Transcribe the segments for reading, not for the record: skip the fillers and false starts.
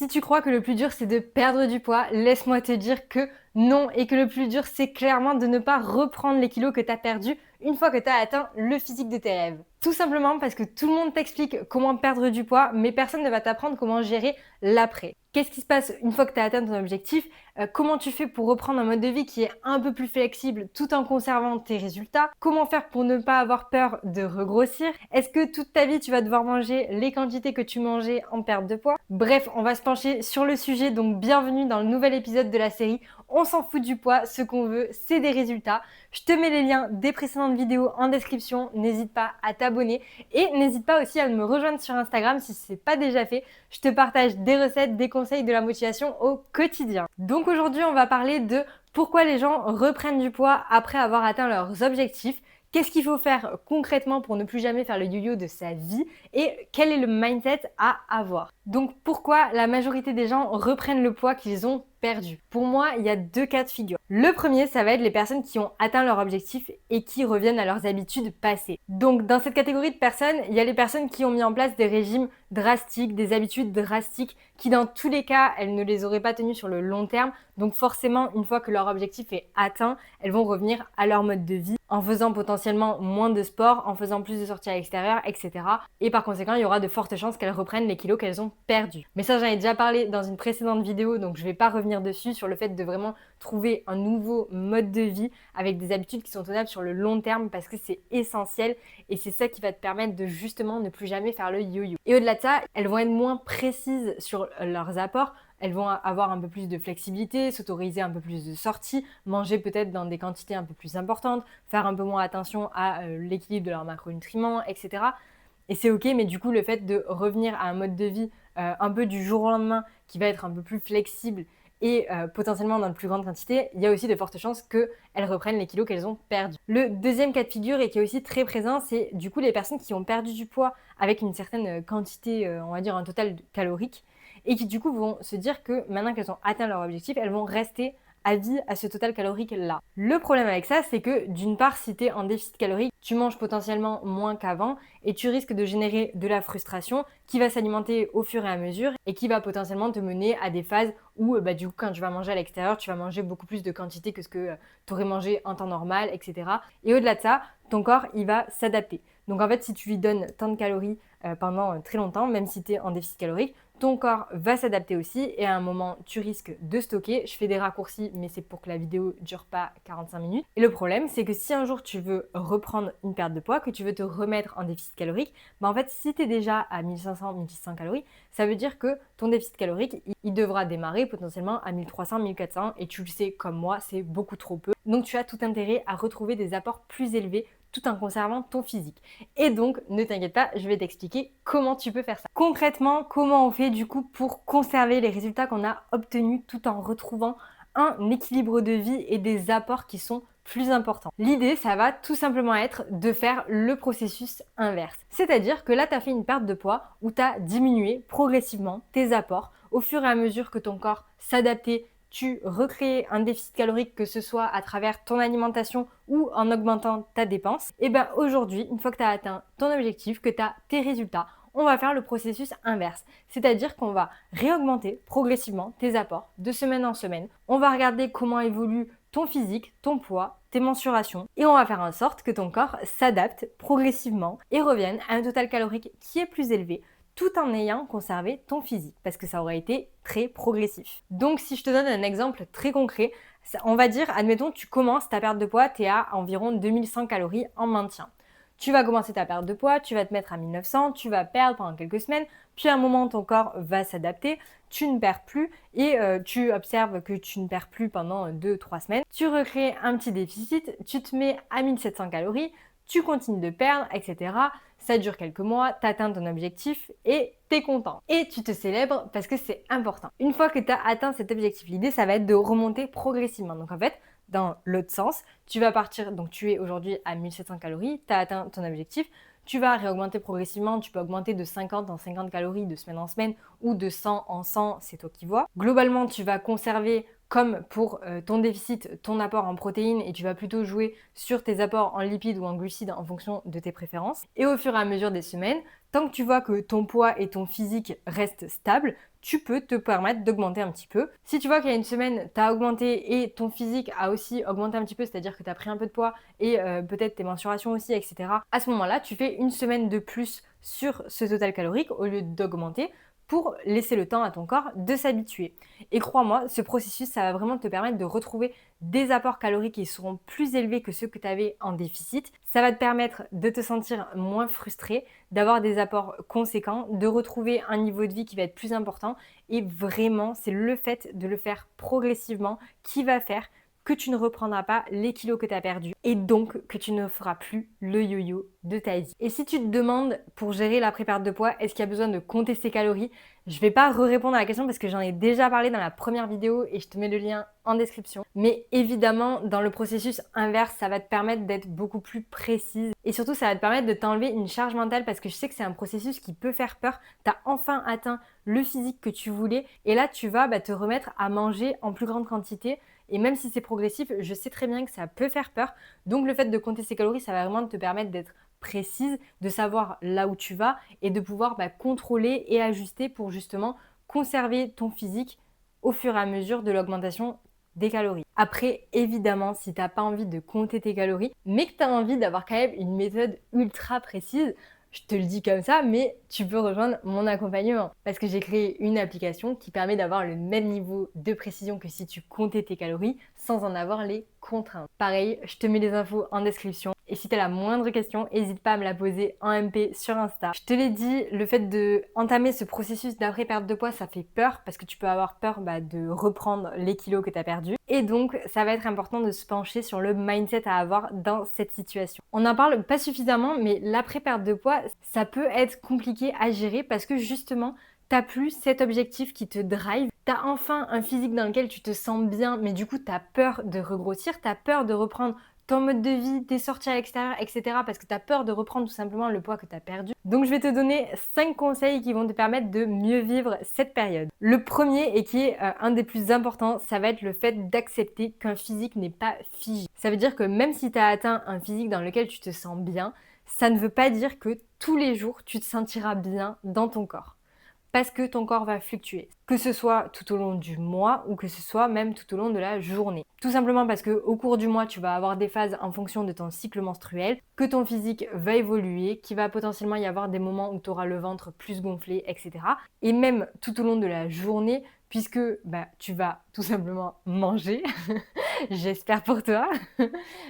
Si tu crois que le plus dur c'est de perdre du poids, laisse-moi te dire que non et que le plus dur c'est clairement de ne pas reprendre les kilos que tu as perdus une fois que tu as atteint le physique de tes rêves. Tout simplement parce que tout le monde t'explique comment perdre du poids, mais personne ne va t'apprendre comment gérer l'après. Qu'est-ce qui se passe une fois que tu as atteint ton objectif? Comment tu fais pour reprendre un mode de vie qui est un peu plus flexible tout en conservant tes résultats? Comment faire pour ne pas avoir peur de regrossir? Est-ce que toute ta vie tu vas devoir manger les quantités que tu mangeais en perte de poids? Bref, on va se pencher sur le sujet, donc bienvenue dans le nouvel épisode de la série On s'en fout du poids, ce qu'on veut c'est des résultats. Je te mets les liens des précédentes vidéos en description, n'hésite pas à t'abonner et n'hésite pas aussi à me rejoindre sur Instagram si ce n'est pas déjà fait. Je te partage des recettes, des conseils, de la motivation au quotidien. Donc aujourd'hui, on va parler de pourquoi les gens reprennent du poids après avoir atteint leurs objectifs. Qu'est-ce qu'il faut faire concrètement pour ne plus jamais faire le yo-yo de sa vie et quel est le mindset à avoir. Donc pourquoi la majorité des gens reprennent le poids qu'ils ont perdu? Pour moi, il y a deux cas de figure. Le premier, ça va être les personnes qui ont atteint leur objectif et qui reviennent à leurs habitudes passées. Donc dans cette catégorie de personnes, il y a les personnes qui ont mis en place des régimes drastiques, des habitudes drastiques qui dans tous les cas, elles ne les auraient pas tenues sur le long terme. Donc forcément, une fois que leur objectif est atteint, elles vont revenir à leur mode de vie en faisant potentiellement moins de sport, en faisant plus de sorties à l'extérieur, etc. Et par conséquent, il y aura de fortes chances qu'elles reprennent les kilos qu'elles ont perdus. Mais ça, j'en ai déjà parlé dans une précédente vidéo, donc je ne vais pas revenir dessus sur le fait de vraiment trouver un nouveau mode de vie avec des habitudes qui sont tenables sur le long terme parce que c'est essentiel et c'est ça qui va te permettre de justement ne plus jamais faire le yo-yo. Et au-delà de ça, elles vont être moins précises sur leurs apports. Elles vont avoir un peu plus de flexibilité, s'autoriser un peu plus de sorties, manger peut-être dans des quantités un peu plus importantes, faire un peu moins attention à l'équilibre de leurs macronutriments, etc. Et c'est ok, mais du coup, le fait de revenir à un mode de vie un peu du jour au lendemain qui va être un peu plus flexible et potentiellement dans de plus grande quantité, il y a aussi de fortes chances qu'elles reprennent les kilos qu'elles ont perdus. Le deuxième cas de figure et qui est aussi très présent, c'est du coup les personnes qui ont perdu du poids avec une certaine quantité, on va dire un total calorique, et qui du coup vont se dire que maintenant qu'elles ont atteint leur objectif, elles vont rester à vie à ce total calorique là. Le problème avec ça, c'est que d'une part, si tu es en déficit calorique, tu manges potentiellement moins qu'avant et tu risques de générer de la frustration qui va s'alimenter au fur et à mesure et qui va potentiellement te mener à des phases où du coup quand tu vas manger à l'extérieur, tu vas manger beaucoup plus de quantité que ce que tu aurais mangé en temps normal, etc. Et au-delà de ça, ton corps, il va s'adapter. Donc en fait, si tu lui donnes tant de calories pendant très longtemps, même si tu es en déficit calorique, ton corps va s'adapter aussi et à un moment, tu risques de stocker. Je fais des raccourcis, mais c'est pour que la vidéo ne dure pas 45 minutes. Et le problème, c'est que si un jour tu veux reprendre une perte de poids, que tu veux te remettre en déficit calorique, en fait, si tu es déjà à 1500-1600 calories, ça veut dire que ton déficit calorique, il devra démarrer potentiellement à 1300-1400 et tu le sais comme moi, c'est beaucoup trop peu. Donc tu as tout intérêt à retrouver des apports plus élevés tout en conservant ton physique. Et donc, ne t'inquiète pas, je vais t'expliquer comment tu peux faire ça. Concrètement, comment on fait du coup pour conserver les résultats qu'on a obtenus tout en retrouvant un équilibre de vie et des apports qui sont plus importants. L'idée, ça va tout simplement être de faire le processus inverse. C'est-à-dire que là, tu as fait une perte de poids où tu as diminué progressivement tes apports au fur et à mesure que ton corps s'adaptait, tu recrées un déficit calorique, que ce soit à travers ton alimentation ou en augmentant ta dépense, et bien aujourd'hui, une fois que tu as atteint ton objectif, que tu as tes résultats, on va faire le processus inverse. C'est-à-dire qu'on va réaugmenter progressivement tes apports de semaine en semaine. On va regarder comment évolue ton physique, ton poids, tes mensurations et on va faire en sorte que ton corps s'adapte progressivement et revienne à un total calorique qui est plus élevé tout en ayant conservé ton physique, parce que ça aurait été très progressif. Donc si je te donne un exemple très concret, on va dire, admettons, tu commences ta perte de poids, tu es à environ 2100 calories en maintien. Tu vas commencer ta perte de poids, tu vas te mettre à 1900, tu vas perdre pendant quelques semaines, puis à un moment ton corps va s'adapter, tu ne perds plus et tu observes que tu ne perds plus pendant 2-3 semaines. Tu recrées un petit déficit, tu te mets à 1700 calories, tu continues de perdre, etc. Ça dure quelques mois, tu atteins ton objectif et tu es content. Et tu te célèbres parce que c'est important. Une fois que tu as atteint cet objectif, l'idée, ça va être de remonter progressivement. Donc en fait, dans l'autre sens, tu vas partir, donc tu es aujourd'hui à 1700 calories, tu as atteint ton objectif, tu vas réaugmenter progressivement, tu peux augmenter de 50 en 50 calories de semaine en semaine ou de 100 en 100, c'est toi qui vois. Globalement, tu vas conserver comme pour ton déficit, ton apport en protéines et tu vas plutôt jouer sur tes apports en lipides ou en glucides en fonction de tes préférences. Et au fur et à mesure des semaines, tant que tu vois que ton poids et ton physique restent stables, tu peux te permettre d'augmenter un petit peu. Si tu vois qu'il y a une semaine, tu as augmenté et ton physique a aussi augmenté un petit peu, c'est-à-dire que tu as pris un peu de poids et peut-être tes mensurations aussi, etc. À ce moment-là, tu fais une semaine de plus sur ce total calorique au lieu d'augmenter pour laisser le temps à ton corps de s'habituer. Et crois-moi, ce processus, ça va vraiment te permettre de retrouver des apports caloriques qui seront plus élevés que ceux que tu avais en déficit. Ça va te permettre de te sentir moins frustré, d'avoir des apports conséquents, de retrouver un niveau de vie qui va être plus important. Et vraiment, c'est le fait de le faire progressivement qui va faire que tu ne reprendras pas les kilos que tu as perdus et donc que tu ne feras plus le yo-yo de ta vie. Et si tu te demandes pour gérer l'après-perte de poids, est-ce qu'il y a besoin de compter ses calories? Je ne vais pas répondre à la question parce que j'en ai déjà parlé dans la première vidéo et je te mets le lien en description. Mais évidemment, dans le processus inverse, ça va te permettre d'être beaucoup plus précise et surtout ça va te permettre de t'enlever une charge mentale parce que je sais que c'est un processus qui peut faire peur. Tu as enfin atteint le physique que tu voulais et là tu vas te remettre à manger en plus grande quantité. Et même si c'est progressif, je sais très bien que ça peut faire peur. Donc le fait de compter ses calories, ça va vraiment te permettre d'être précise, de savoir là où tu vas et de pouvoir contrôler et ajuster pour justement conserver ton physique au fur et à mesure de l'augmentation des calories. Après, évidemment, si tu n'as pas envie de compter tes calories, mais que tu as envie d'avoir quand même une méthode ultra précise, je te le dis comme ça, mais tu peux rejoindre mon accompagnement parce que j'ai créé une application qui permet d'avoir le même niveau de précision que si tu comptais tes calories sans en avoir les contraintes. Pareil, je te mets les infos en description et si tu as la moindre question, n'hésite pas à me la poser en MP sur Insta. Je te l'ai dit, le fait d'entamer ce processus d'après-perte de poids, ça fait peur parce que tu peux avoir peur de reprendre les kilos que tu as perdus. Et donc, ça va être important de se pencher sur le mindset à avoir dans cette situation. On n'en parle pas suffisamment, mais l'après-perte de poids, ça peut être compliqué à gérer parce que justement, t'as plus cet objectif qui te drive. T'as enfin un physique dans lequel tu te sens bien, mais du coup, t'as peur de regrossir, t'as peur de reprendre ton mode de vie, tes sorties à l'extérieur, etc. parce que tu as peur de reprendre tout simplement le poids que tu as perdu. Donc je vais te donner 5 conseils qui vont te permettre de mieux vivre cette période. Le premier et qui est un des plus importants, ça va être le fait d'accepter qu'un physique n'est pas figé. Ça veut dire que même si tu as atteint un physique dans lequel tu te sens bien, ça ne veut pas dire que tous les jours tu te sentiras bien dans ton corps. Parce que ton corps va fluctuer, que ce soit tout au long du mois ou que ce soit même tout au long de la journée. Tout simplement parce qu'au cours du mois, tu vas avoir des phases en fonction de ton cycle menstruel, que ton physique va évoluer, qu'il va potentiellement y avoir des moments où tu auras le ventre plus gonflé, etc. Et même tout au long de la journée, puisque tu vas tout simplement manger, j'espère pour toi.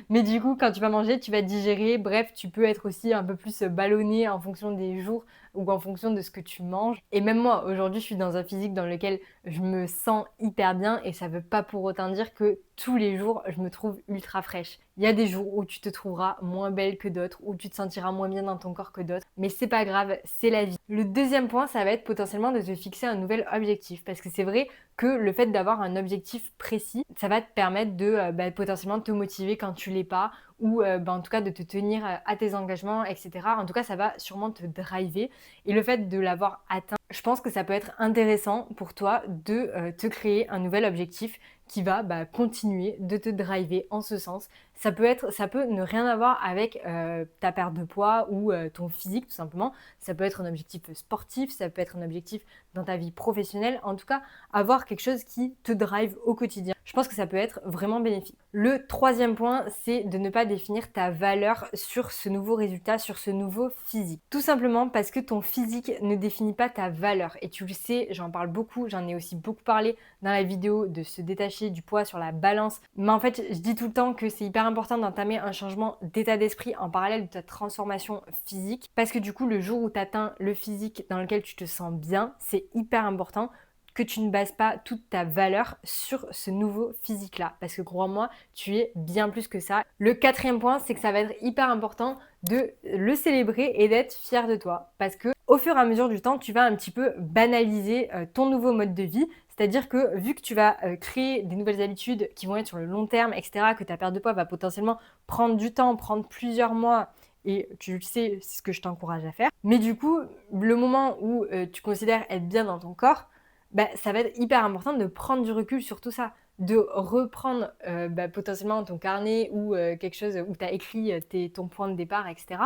Mais du coup, quand tu vas manger, tu vas digérer. Bref, tu peux être aussi un peu plus ballonné en fonction des jours ou en fonction de ce que tu manges. Et même moi, aujourd'hui, je suis dans un physique dans lequel je me sens hyper bien et ça veut pas pour autant dire que tous les jours, je me trouve ultra fraîche. Il y a des jours où tu te trouveras moins belle que d'autres, où tu te sentiras moins bien dans ton corps que d'autres, mais c'est pas grave, c'est la vie. Le deuxième point, ça va être potentiellement de te fixer un nouvel objectif, parce que c'est vrai que le fait d'avoir un objectif précis, ça va te permettre de potentiellement te motiver quand tu l'es pas, ou en tout cas de te tenir à tes engagements, etc. En tout cas, ça va sûrement te driver. Et le fait de l'avoir atteint, je pense que ça peut être intéressant pour toi de te créer un nouvel objectif qui va continuer de te driver en ce sens. Ça peut ne rien avoir avec ta perte de poids ou ton physique tout simplement. Ça peut être un objectif sportif, ça peut être un objectif dans ta vie professionnelle. En tout cas, avoir quelque chose qui te drive au quotidien. Je pense que ça peut être vraiment bénéfique. Le troisième point, c'est de ne pas définir ta valeur sur ce nouveau résultat, sur ce nouveau physique. Tout simplement parce que ton physique ne définit pas ta valeur. Et tu le sais, j'en parle beaucoup, j'en ai aussi beaucoup parlé dans la vidéo de se détacher du poids sur la balance. Mais en fait, je dis tout le temps que c'est hyper important d'entamer un changement d'état d'esprit en parallèle de ta transformation physique. Parce que du coup, le jour où tu atteins le physique dans lequel tu te sens bien, c'est hyper important que tu ne bases pas toute ta valeur sur ce nouveau physique-là. Parce que crois-moi, tu es bien plus que ça. Le quatrième point, c'est que ça va être hyper important de le célébrer et d'être fier de toi. Parce que au fur et à mesure du temps, tu vas un petit peu banaliser ton nouveau mode de vie. C'est-à-dire que vu que tu vas créer des nouvelles habitudes qui vont être sur le long terme, etc., que ta perte de poids va potentiellement prendre du temps, prendre plusieurs mois, et tu le sais, c'est ce que je t'encourage à faire. Mais du coup, le moment où tu considères être bien dans ton corps, ça va être hyper important de prendre du recul sur tout ça, de reprendre potentiellement ton carnet ou quelque chose où tu as écrit ton point de départ, etc.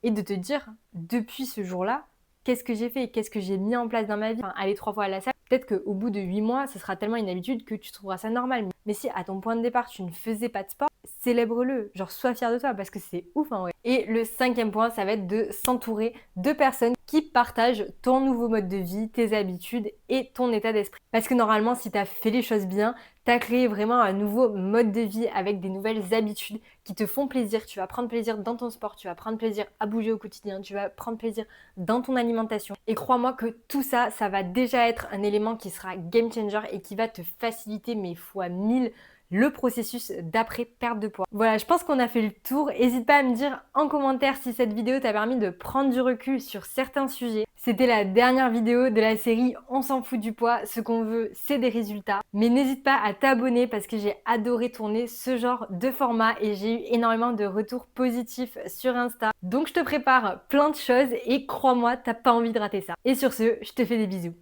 Et de te dire, depuis ce jour-là, qu'est-ce que j'ai fait, qu'est-ce que j'ai mis en place dans ma vie. Aller 3 fois à la salle, Peut-être qu'au bout de 8 mois, ce sera tellement une habitude que tu trouveras ça normal. Mais si à ton point de départ, tu ne faisais pas de sport, célèbre-le. Genre, sois fier de toi parce que c'est ouf en vrai. Et le 5e point, ça va être de s'entourer de personnes qui partagent ton nouveau mode de vie, tes habitudes et ton état d'esprit. Parce que normalement, si tu as fait les choses bien, tu as créé vraiment un nouveau mode de vie avec des nouvelles habitudes qui te font plaisir. Tu vas prendre plaisir dans ton sport, tu vas prendre plaisir à bouger au quotidien, tu vas prendre plaisir dans ton alimentation. Et crois-moi que tout ça, ça va déjà être un élément qui sera game changer et qui va te faciliter mais fois 1000 le processus d'après perte de poids. Voilà, je pense qu'on a fait le tour. N'hésite pas à me dire en commentaire si cette vidéo t'a permis de prendre du recul sur certains sujets. C'était la dernière vidéo de la série On s'en fout du poids, ce qu'on veut c'est des résultats. Mais n'hésite pas à t'abonner parce que j'ai adoré tourner ce genre de format et j'ai eu énormément de retours positifs sur Insta. Donc je te prépare plein de choses et crois-moi, t'as pas envie de rater ça. Et sur ce, je te fais des bisous.